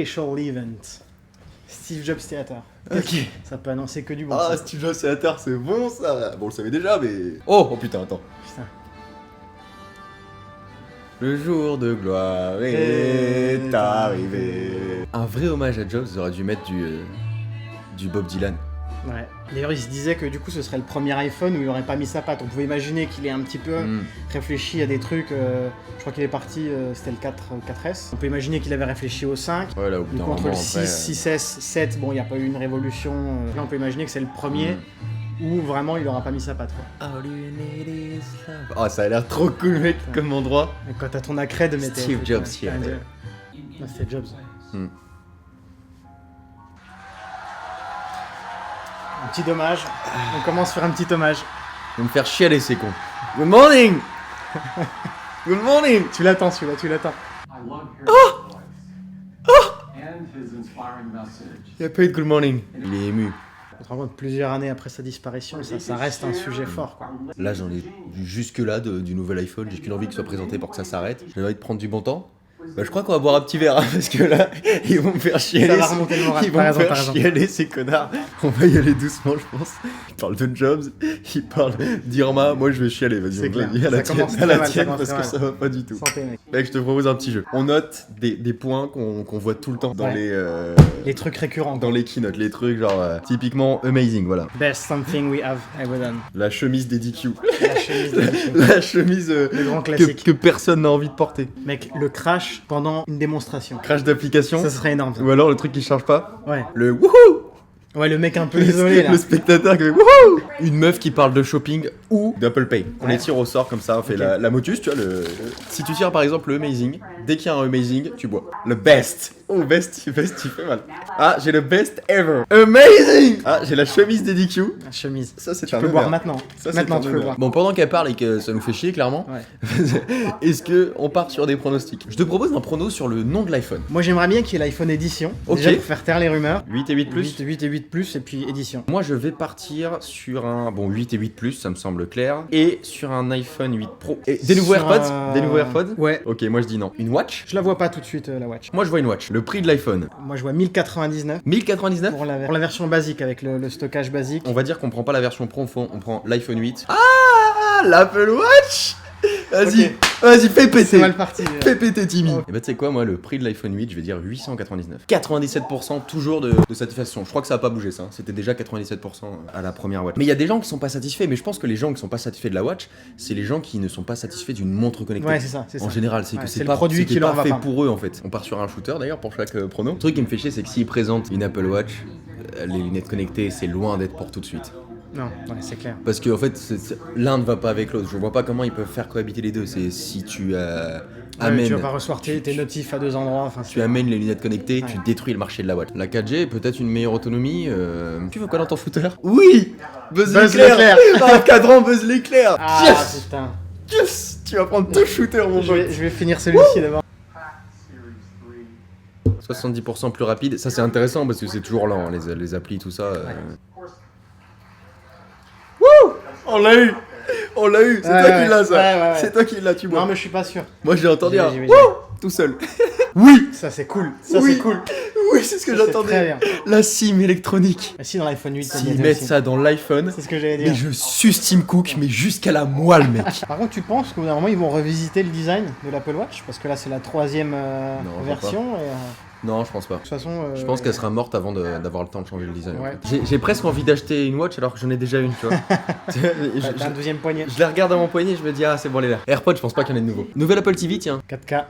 Special event. Steve Jobs Theater. Ok. Ça peut annoncer que du bon. Ah, ça. Steve Jobs Theater, c'est bon ça. Bon, on le savait déjà, mais. Oh putain, attends. Putain. Le jour de gloire est arrivé. Un vrai hommage à Jobs, ils auraient dû mettre du Bob Dylan. Ouais. D'ailleurs, il se disait que du coup, ce serait le premier iPhone où il aurait pas mis sa patte. On pouvait imaginer qu'il ait un petit peu réfléchi à des trucs. Je crois qu'il est parti, c'était le 4S. On peut imaginer qu'il avait réfléchi au 5. Ouais, là, au bout Du d'un coup, entre moment, le 6, après, 6S, 7, bon, il n'y a pas eu une révolution. Là, on peut imaginer que c'est le premier où vraiment il aura pas mis sa patte. Quoi. All you need is love. Oh, ça a l'air trop cool, mec, comme endroit. Et quand t'as ton accred, mais t'es. Steve Jobs, yeah. Non, c'était Jobs. Un petit dommage. On commence sur un petit hommage. Ils vont me faire chialer, ces cons. Good morning. Good morning. Tu l'attends celui-là, tu l'attends. Il a pas eu de good morning. Il est ému. On se rend compte, plusieurs années après sa disparition, ça reste un sujet fort. Quoi. Là, j'en ai jusque là du nouvel iPhone. J'ai qu'une envie qu'il soit présenté pour que ça s'arrête. J'ai envie de prendre du bon temps. Bah, je crois qu'on va boire un petit verre, hein, parce que là, ils vont me faire chialer. Ça va remonter le moral. Ils vont me faire chialer, ces connards. On va y aller doucement, je pense. Ils parlent de Jobs, ils parlent d'Irma. Moi, je vais chialer. Vas-y, C'est on clair. dit à la Ça tienne, commence à très la mal, tienne, ça parce que commence ça va pas du tout. Santé, mec. Mec, je te propose un petit jeu. On note des points qu'on voit tout le temps dans Les trucs récurrents. dans les keynotes, les trucs genre typiquement amazing, voilà. Best something we have ever done. La chemise d'EDQ. La chemise de Michel. La chemise Le grand classique. que personne n'a envie de porter. Mec, le crash pendant une démonstration. Crash d'application. Ça serait énorme. Ça. Ou alors le truc qui charge pas. Ouais. Le wouhou. Ouais, le mec un peu isolé là. Le spectateur qui fait wouhou. Une meuf qui parle de shopping ou d'Apple Pay. On les tire au sort comme ça, on fait Ok. la motus, tu vois. Si tu tires par exemple le amazing, dès qu'il y a un amazing, tu bois. Le best. Oh, best, il fait mal. Ah, j'ai le best ever. Amazing. Ah, j'ai la chemise d'EDQ. La chemise. Ça, c'est Tu un peux boire honneur. maintenant. Ça, c'est Maintenant, un tu peux honneur. boire. Bon, pendant qu'elle parle et que ça nous fait chier, clairement, Ouais. est-ce que on part sur des pronostics? Je te propose un prono sur le nom de l'iPhone. Moi, j'aimerais bien qu'il y ait l'iPhone édition. Ok. Déjà pour faire taire les rumeurs. 8 et 8 plus. 8 et 8 plus et puis édition. Moi, je vais partir sur un 8 et 8 plus, ça me semble clair, et sur un iPhone 8 Pro. Et des nouveaux Sur AirPods un- Des nouveaux AirPods Ouais. Ok, moi je dis non. Une watch? Je la vois pas tout de suite, la watch. Moi je vois une watch. Le prix de l'iPhone. Moi, je vois 1099 1099. pour la version basique avec le stockage basique. On va dire qu'on prend pas la version Pro, on prend l'iPhone 8. Ah, l'Apple Watch. Vas-y, Ok. vas-y, fais péter. C'est mal parti. Fais péter Timmy. Ok. Et bah tu sais quoi, moi le prix de l'iPhone 8, je vais dire 899. 97% toujours de satisfaction. Je crois que ça a pas bougé ça. C'était déjà 97% à la première watch. Mais il y a des gens qui sont pas satisfaits. Mais je pense que les gens qui sont pas satisfaits de la watch, c'est les gens qui ne sont pas satisfaits d'une montre connectée. Ouais, c'est ça. En général, c'est Ouais, que c'est c'est le pas, produit c'était qui leur pas va fait pas. pour eux en fait. On part sur un shooter d'ailleurs pour chaque prono. Le truc qui me fait chier, c'est que s'ils présentent une Apple Watch, les lunettes connectées, c'est loin d'être pour tout de suite. Non, ouais, c'est clair. Parce que en fait, l'un ne va pas avec l'autre. Je vois pas comment ils peuvent faire cohabiter les deux. C'est si tu amènes. Tu vas pas recevoir tes notifs à deux endroits. Enfin, Tu amènes les lunettes connectées, Ouais. tu détruis le marché de la watch. La 4G, peut-être une meilleure autonomie. Tu veux quoi dans ton footer? Oui. Buzz l'éclair. Un cadran Buzz l'éclair. Ah Yes. putain. Yes. Tu vas prendre deux shooters, mon Je pote. vais finir celui-ci d'abord. 70% plus rapide. Ça, c'est intéressant parce que c'est toujours lent, hein, les applis, tout ça. Wouh. On l'a eu. On l'a eu. C'est Ouais, toi ouais. qui l'as, ça. Ouais. C'est toi qui l'as, tu vois. Non, mais je suis pas sûr. Moi, j'ai entendu un J'y vais. wouh tout seul. Oui. Ça, c'est cool. Ça, Oui. c'est cool. Oui, c'est ce que Ça, c'est j'attendais. très bien. La SIM électronique. Mais si, dans l'iPhone 8, t'as S'ils bien mettent aussi. ça dans l'iPhone, C'est ce que j'allais mais dire. je suce Tim Cook, mais jusqu'à la moelle, mec. Par contre, tu penses qu'au bout d'un moment, ils vont revisiter le design de l'Apple Watch? Parce que là, c'est la troisième Non, je vois version. Et, Non, je pense pas. de toute façon. Je pense qu'elle sera morte avant d'avoir le temps de changer le design. en Ouais. fait. J'ai presque envie d'acheter une watch alors que j'en ai déjà une, tu vois. T'as un deuxième poignet. Je la regarde à mon poignet, je me dis, ah, c'est bon, elle est là. AirPods, je pense pas qu'il y en ait de nouveau. Nouvelle Apple TV, tiens. 4K.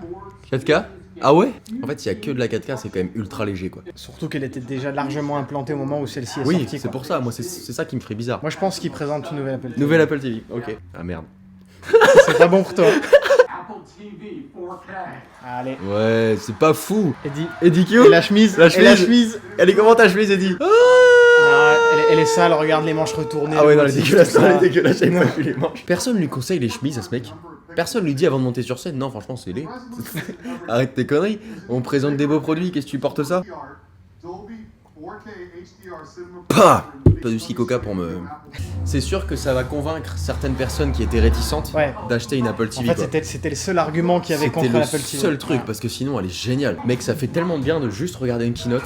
4K. Ah ouais? En fait, s'il y a que de la 4K, c'est quand même ultra léger, quoi. Surtout qu'elle était déjà largement implantée au moment où celle-ci est Oui, sortie. c'est quoi. pour ça. Moi, c'est ça qui me ferait bizarre. Moi, je pense qu'ils présentent une nouvelle Apple TV. Nouvelle Apple TV. Ok. Ah merde. C'est pas bon pour toi. Apple TV 4K. Allez. Ouais, c'est pas fou. Eddie Q. Et la chemise. La Et la chemise. chemise. Elle est comment ta chemise, Eddie? Ah, elle est sale, regarde les manches retournées. Ah ouais, le non, elle est motif, dégueulasse, tout ça. elle est dégueulasse, j'avais Non. pas vu les manches. Personne lui conseille les chemises à ce mec. Personne lui dit avant de monter sur scène, non, franchement, c'est laid. Arrête tes conneries. On présente des beaux produits, qu'est-ce que tu portes ça? Dolby 4K HDR cinema. Pah. peu de whisky coca pour me... C'est sûr que ça va convaincre certaines personnes qui étaient réticentes Ouais. d'acheter une Apple En TV. fait, quoi. c'était le seul argument qu'il y avait C'était contre le l'Apple TV. seul truc, Ouais. parce que sinon elle est géniale. Mec, ça fait tellement de bien de juste regarder une keynote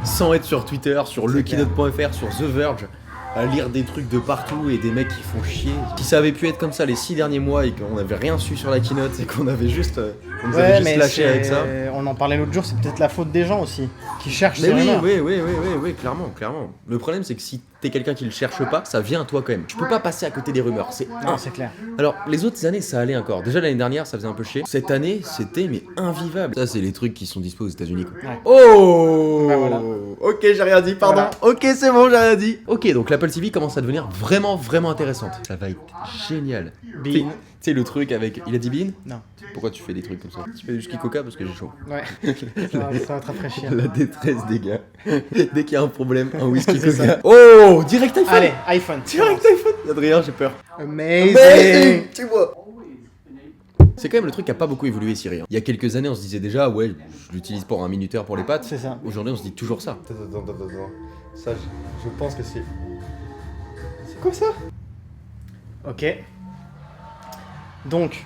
sans être sur Twitter, sur lekeynote.fr, sur The Verge, à lire des trucs de partout et des mecs qui font chier. Si ça avait pu être comme ça les 6 derniers mois et qu'on avait rien su sur la keynote et qu'on avait juste, on nous avait Ouais, juste mais lâché avec ça. on en parlait l'autre jour, c'est peut-être la faute des gens aussi, qui cherchent Mais ces oui, rumeurs. oui, clairement. Le problème c'est que si t'es quelqu'un qui le cherche pas, ça vient à toi quand même. Tu peux pas passer à côté des rumeurs, c'est Non, c'est clair. Alors, les autres années, ça allait encore. Déjà, l'année dernière, ça faisait un peu chier. Cette année, c'était mais invivable. Ça, c'est les trucs qui sont dispo aux États-Unis. Quoi. Ouais. Oh Bah, voilà. Ok, j'ai rien dit, pardon. Voilà. Ok, c'est bon, j'ai rien dit. Ok, donc l'Apple TV commence à devenir vraiment, vraiment intéressante. Ça va être génial. Bean. Tu sais, le truc avec. Il a dit Bean? Non. Pourquoi tu fais des trucs comme ça? Tu fais du ski coca parce que j'ai chaud. Ouais. ça va te rafraîchir. La détresse des gars. Dès qu'il y a un problème, un whisky C'est coca. ça. Oh Direct iPhone. Allez, iPhone. Direct iPhone. Adrien, j'ai peur. Amazing. Tu vois. C'est quand même le truc qui a pas beaucoup évolué, Siri. Il y a quelques années, on se disait déjà, ouais, je l'utilise pour un minuteur pour les pattes. C'est ça. Aujourd'hui, on se dit toujours ça. Attends. Ça, je pense que c'est. C'est quoi ça? Ok. Donc,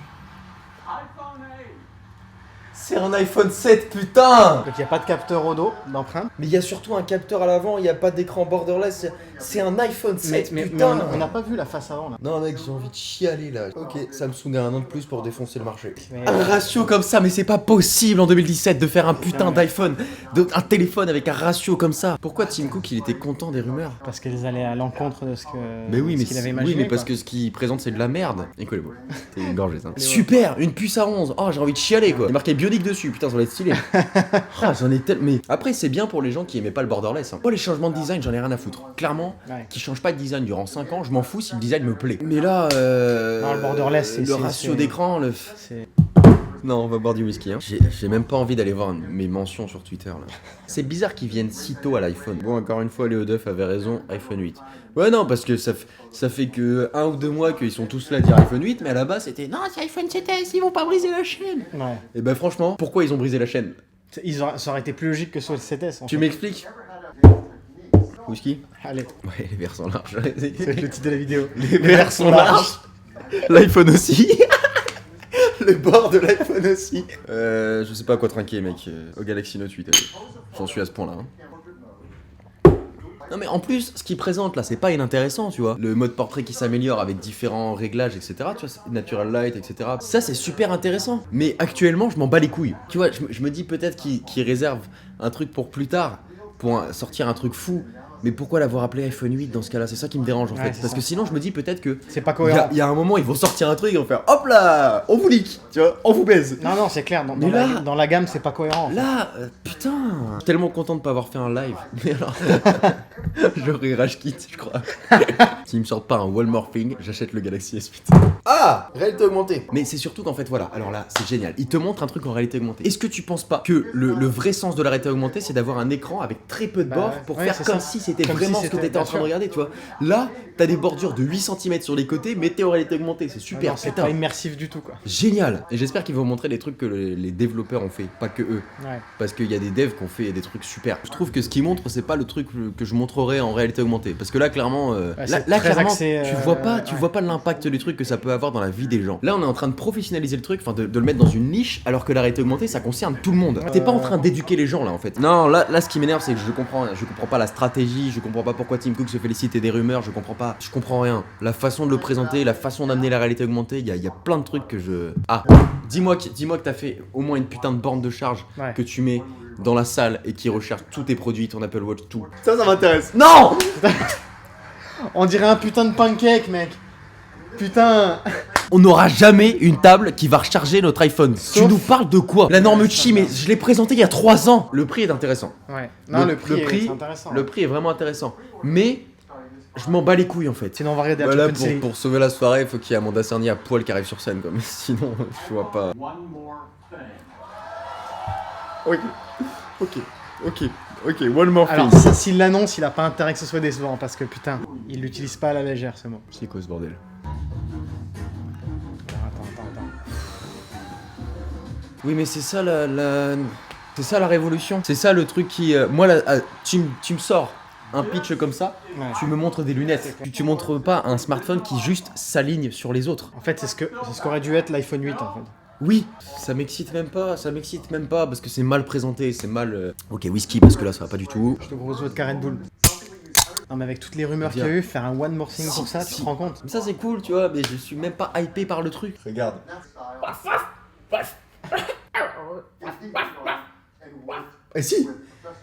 iPhone 8. C'est un iPhone 7, putain. il n'y a pas de capteur au dos d'empreinte. Mais il y a surtout un capteur à l'avant, il n'y a pas d'écran borderless. C'est un iPhone 7, Mais putain. on n'a pas vu la face avant là. Non, mec, j'ai envie de chialer là. Ok, Samsung a un an de plus pour défoncer le marché. Mais- Un ratio comme ça, mais c'est pas possible en 2017 de faire un putain d'iPhone, un téléphone avec un ratio comme ça. Pourquoi Tim Cook il était content des rumeurs? Parce qu'elles allaient à l'encontre de ce que Mais oui, mais ce qu'il avait imaginé. oui, mais parce quoi. que ce qu'il présente c'est de la merde. Écoutez, bon, c'est une gorgée ça. Super, une puce à 11. Oh, j'ai envie de chialer quoi. Il y a marqué bionique dessus, putain, ça va être stylé. Oh, j'en ai tellement. Mais après, c'est bien pour les gens qui aimaient pas le borderless. Hein. Moi, les changements de design, j'en ai rien à foutre. Clairement, Ouais. qui change pas de design durant 5 ans, je m'en fous si le design me plaît. Mais là, Non, le borderless, le ratio d'écran, le. C'est... Non, on va boire du whisky. Hein. J'ai même pas envie d'aller voir mes mentions sur Twitter là. C'est bizarre qu'ils viennent si tôt à l'iPhone. Bon, encore une fois, Léo Duff avait raison, iPhone 8. Ouais, non, parce que ça fait que 1 ou 2 mois qu'ils sont tous là à dire iPhone 8, mais à la base c'était non, c'est iPhone 7S, ils vont pas briser la chaîne. Ouais. Et ben franchement, pourquoi ils ont brisé la chaîne? Ça aurait été plus logique que ce soit le 7S. En Tu fait. m'expliques? Whisky? Allez, Ouais, les verres sont larges. c'est le titre de la vidéo. Les verres sont larges. L'iPhone aussi. Le bord de l'iPhone aussi. Je sais pas à quoi trinquer, mec. Au Galaxy Note 8, allez. J'en suis à ce point-là. Hein. Non mais en plus, ce qu'il présente là, c'est pas inintéressant, tu vois. Le mode portrait qui s'améliore avec différents réglages, etc. Tu vois, natural light, etc. Ça, c'est super intéressant. Mais actuellement, je m'en bats les couilles. Tu vois, je me dis peut-être qu'il réserve un truc pour plus tard, pour sortir un truc fou. Mais pourquoi l'avoir appelé iPhone 8 dans ce cas-là? C'est ça qui me dérange en Ouais, fait. c'est Parce ça. que sinon, je me dis peut-être que C'est pas cohérent. il y a un moment, ils vont sortir un truc, ils vont faire hop là, on vous leak, tu vois, on vous baise. Non, c'est clair. Dans, Mais dans la, là- dans la gamme, c'est pas cohérent. en fait. Là, putain, je suis tellement content de pas avoir fait un live. Mais alors, j'aurais rage kit, je crois. S'ils me sortent pas un Walmart thing, j'achète le Galaxy S8. Ah, réalité augmentée. Mais c'est surtout qu'en fait, voilà, alors là, c'est génial. Ils te montrent un truc en réalité augmentée. Est-ce que tu penses pas que le vrai sens de la réalité augmentée, c'est d'avoir un écran avec très peu de Bah bords ouais. pour Ouais, faire c'est comme ça. si c'était Comme vraiment si ce que c'était- t'étais en bien train de sûr. regarder, tu vois. Là, t'as des bordures de 8 cm sur les côtés, mais t'es en réalité augmentée, c'est super. Non, c'est putain. pas immersif du tout, quoi. Génial. Et j'espère qu'ils vont montrer les trucs que les développeurs ont fait, pas que eux. Ouais. Parce qu'il y a des devs qui ont fait des trucs super. Je trouve que ce qu'ils montrent, c'est pas le truc que je montrerais en réalité augmentée. Parce que là, clairement, c'est là, très clairement, axé, tu vois pas, tu ouais. vois pas l'impact du truc que ça peut avoir dans la vie des gens. Là, on est en train de professionnaliser le truc, enfin de le mettre dans une niche, alors que la réalité augmentée, ça concerne tout le monde. T'es pas en train d'éduquer les gens là, en fait. Non, là, ce qui m'énerve, c'est que je comprends pas la stratégie, je comprends pas pourquoi Tim Cook se félicite et des rumeurs, je comprends rien. La façon de le présenter, la façon d'amener la réalité augmentée, il y a plein de trucs que je. Ah, dis-moi que t'as fait au moins une putain de borne de charge Ouais. que tu mets dans la salle et qui recherche tous tes produits, ton Apple Watch, tout. Ça m'intéresse. Non. On dirait un putain de pancake, mec. Putain. On n'aura jamais une table qui va recharger notre iPhone. Tu nous parles de quoi? La norme Qi, mais je l'ai présenté il y a 3 ans. Le prix est intéressant. Ouais. Non, le prix, c'est intéressant. Le prix est vraiment intéressant. Mais je m'en bats les couilles en fait. Sinon, on va regarder Bah là, Apple Série. pour sauver la soirée, il faut qu'il y ait Amanda Cerny à poil qui arrive sur scène, quoi. Mais sinon, je vois pas. One more thing. Ok, one more Alors, s'il l'annonce, il a pas intérêt que ce soit décevant parce que putain, il l'utilise pas à la légère ce mot. C'est quoi ce bordel? Attends. Oui, mais c'est ça c'est ça la révolution. C'est ça le truc qui. Moi, là, tu me sors un pitch comme ça, Ouais. tu me montres des lunettes. Tu montres pas un smartphone qui juste s'aligne sur les autres. En fait, c'est ce qu'aurait dû être l'iPhone 8 en fait. Oui, ça m'excite même pas parce que c'est mal présenté, c'est mal. Ok, whisky parce que là ça va pas du tout. Je te propose vodka Red Bull. Non mais avec toutes les rumeurs qu'il y a eu, faire un one more thing pour ça, tu te rends compte? Mais ça c'est cool, tu vois, mais je suis même pas hypé par le truc. Regarde. Eh si,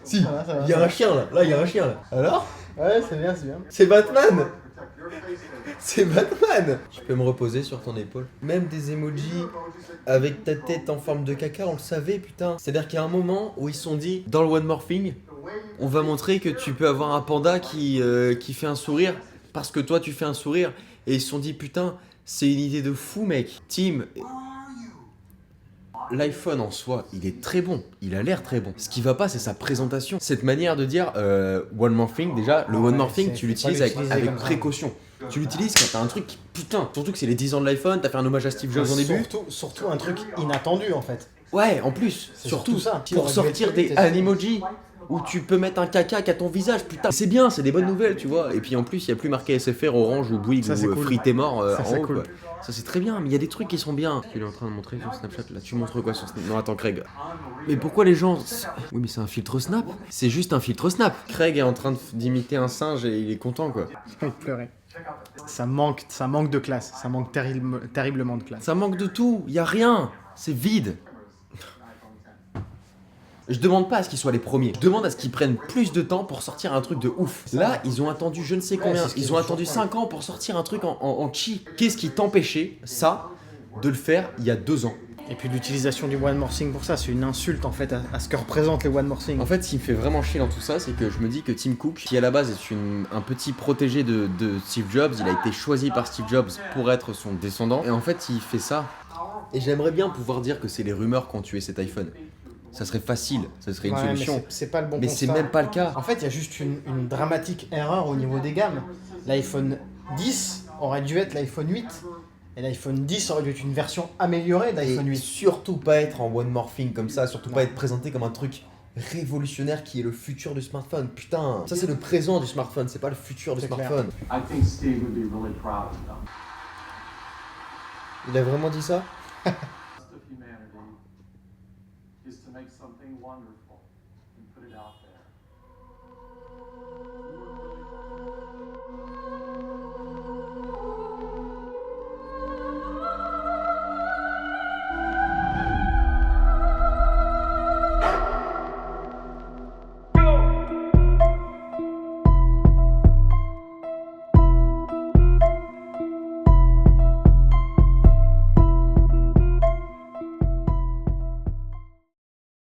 si, Ça va, ça va. il y a un chien là, il y a un chien là. Alors? Ouais, c'est bien, c'est bien. C'est Batman. C'est Batman. Je peux me reposer sur ton épaule. Même des emojis avec ta tête en forme de caca, on le savait, putain. C'est-à-dire qu'il y a un moment où ils se sont dit, dans le One More Thing, on va montrer que tu peux avoir un panda qui fait un sourire parce que toi tu fais un sourire. Et ils se sont dit, putain, c'est une idée de fou, mec. Tim, l'iPhone en soi, il est très bon. Il a l'air très bon. Ce qui va pas, c'est sa présentation. Cette manière de dire One More Thing, déjà, le One More Thing, tu l'utilises avec comme ça. précaution. Tu l'utilises quand t'as un truc qui, putain, surtout que c'est les 10 ans de l'iPhone, t'as fait un hommage à Steve Jobs au début. Surtout un truc inattendu en fait. Ouais, en plus, C'est surtout surtout ça. pour sortir des animojis où tu peux mettre un caca qu'à ton visage, putain. C'est bien, c'est des bonnes nouvelles, tu vois. Et puis en plus, il y a plus marqué SFR, Orange ou Bouygues Ça, c'est ou cool. Free t'es mort Ça, en c'est haut, cool. quoi. Ça c'est très bien, mais il y a des trucs qui sont bien. Il est en train de montrer sur Snapchat là. Tu montres quoi sur Snapchat? Non, attends, Craig. Mais pourquoi les gens. Oui, mais c'est un filtre Snap. C'est juste un filtre Snap. Craig est en train d'imiter un singe et il est content, quoi. J'ai envie de pleurer. Ça manque de classe, ça manque terriblement de classe. Ça manque de tout, y a rien. C'est vide. Je demande pas à ce qu'ils soient les premiers. Je demande à ce qu'ils prennent plus de temps pour sortir un truc de ouf. Là, ils ont attendu je ne sais combien. c'est ce qu'ils Ils ont ont attendu fait. 5 ans pour sortir un truc en chi. Qu'est-ce qui t'empêchait, ça, de le faire il y a 2 ans? Et puis l'utilisation du one more thing pour ça, c'est une insulte en fait à ce que représentent les one more thing. En fait, ce qui me fait vraiment chier dans tout ça, c'est que je me dis que Tim Cook, qui à la base est un petit protégé de Steve Jobs, il a été choisi par Steve Jobs pour être son descendant. Et en fait, il fait ça. Et j'aimerais bien pouvoir dire que c'est les rumeurs qui ont tué cet iPhone. Ça serait facile, ça serait une Ouais, mais solution. c'est pas le bon Mais c'est constat. même pas le cas. En fait, il y a juste une dramatique erreur au niveau des gammes. L'iPhone 10 aurait dû être l'iPhone 8. Et l'iPhone 10 aurait dû être une version améliorée d'iPhone Et 8. surtout pas être en one more thing comme ça, surtout pas être présenté comme un truc révolutionnaire qui est le futur du smartphone. Putain, ça c'est le présent du smartphone, c'est pas le futur du C'est clair. smartphone. I think Steve would be really proud of them. Il a vraiment dit ça? The best of humanity is to make something wonderful and put it out there.